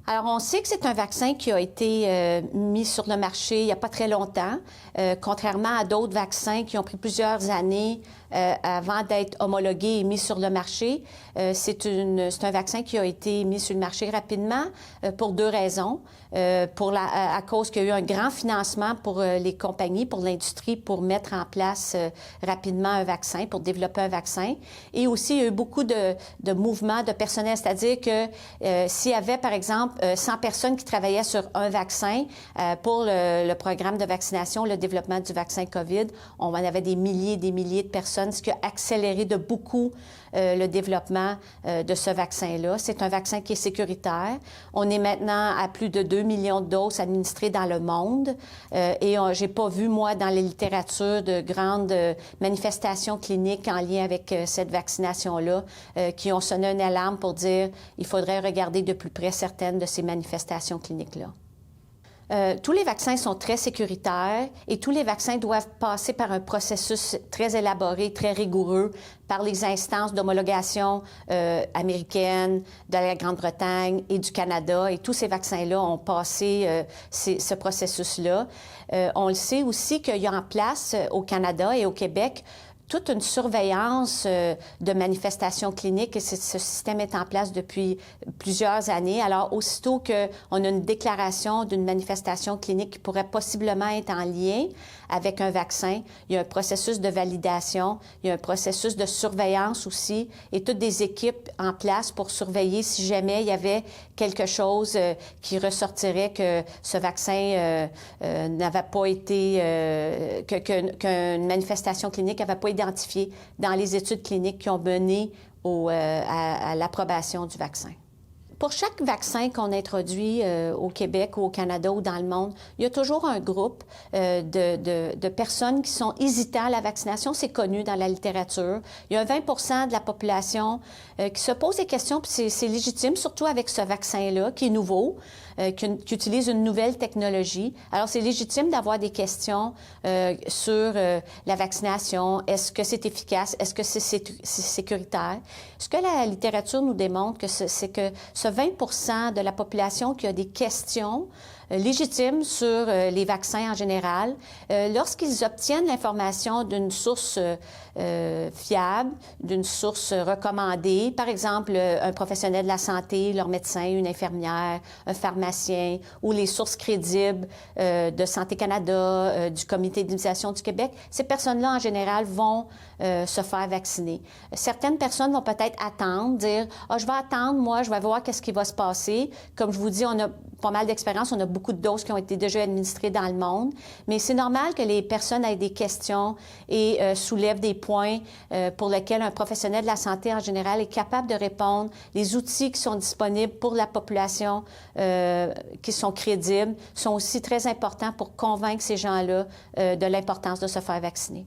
Alors, on sait que c'est un vaccin qui a été mis sur le marché il n'y a pas très longtemps, contrairement à d'autres vaccins qui ont pris plusieurs années avant d'être homologués et mis sur le marché. C'est un vaccin qui a été mis sur le marché rapidement pour deux raisons. À cause qu'il y a eu un grand financement pour les compagnies, pour l'industrie, pour mettre en place rapidement un vaccin, pour développer un vaccin. Et aussi, il y a eu beaucoup de mouvements de personnel, c'est-à-dire que s'il y avait, par exemple, 100 personnes qui travaillaient sur un vaccin pour le programme de vaccination, le développement du vaccin COVID, on en avait des milliers et des milliers de personnes, ce qui a accéléré de beaucoup le développement de ce vaccin-là. C'est un vaccin qui est sécuritaire. On est maintenant à plus de 2 millions de doses administrées dans le monde et j'ai pas vu, moi, dans la littérature, de grandes manifestations cliniques en lien avec cette vaccination-là qui ont sonné une alarme pour dire il faudrait regarder de plus près certaines de ces manifestations cliniques-là. Tous les vaccins sont très sécuritaires et tous les vaccins doivent passer par un processus très élaboré, très rigoureux, par les instances d'homologation américaines, de la Grande-Bretagne et du Canada. Et tous ces vaccins-là ont passé ce processus-là. On le sait aussi qu'il y a en place au Canada et au Québec toute une surveillance de manifestations cliniques et ce système est en place depuis plusieurs années. Alors, aussitôt qu'on a une déclaration d'une manifestation clinique qui pourrait possiblement être en lien avec un vaccin, il y a un processus de validation, il y a un processus de surveillance aussi et toutes des équipes en place pour surveiller si jamais il y avait quelque chose qui ressortirait que ce vaccin n'avait pas été, qu'une manifestation clinique n'avait pas identifié dans les études cliniques qui ont mené à l'approbation du vaccin. Pour chaque vaccin qu'on introduit au Québec ou au Canada ou dans le monde, il y a toujours un groupe de personnes qui sont hésitants à la vaccination. C'est connu dans la littérature. Il y a 20 de la population qui se pose des questions, puis c'est légitime, surtout avec ce vaccin-là qui est nouveau, qui utilise une nouvelle technologie. Alors, c'est légitime d'avoir des questions sur la vaccination. Est-ce que c'est efficace? Est-ce que c'est sécuritaire? Ce que la littérature nous démontre, c'est que ce 20 de la population qui a des questions légitimes sur les vaccins en général, lorsqu'ils obtiennent l'information d'une source fiable, d'une source recommandée, par exemple un professionnel de la santé, leur médecin, une infirmière, un pharmacien ou les sources crédibles de Santé Canada, du Comité d'immunisation du Québec, ces personnes-là en général vont se faire vacciner. Certaines personnes vont peut-être attendre, dire « Ah, je vais attendre, moi, je vais voir qu'est-ce qui va se passer. » Comme je vous dis, on a pas mal d'expérience, on a beaucoup de doses qui ont été déjà administrées dans le monde, mais c'est normal que les personnes aient des questions et soulèvent des points pour lesquels un professionnel de la santé en général est capable de répondre. Les outils qui sont disponibles pour la population, qui sont crédibles, sont aussi très importants pour convaincre ces gens-là de l'importance de se faire vacciner.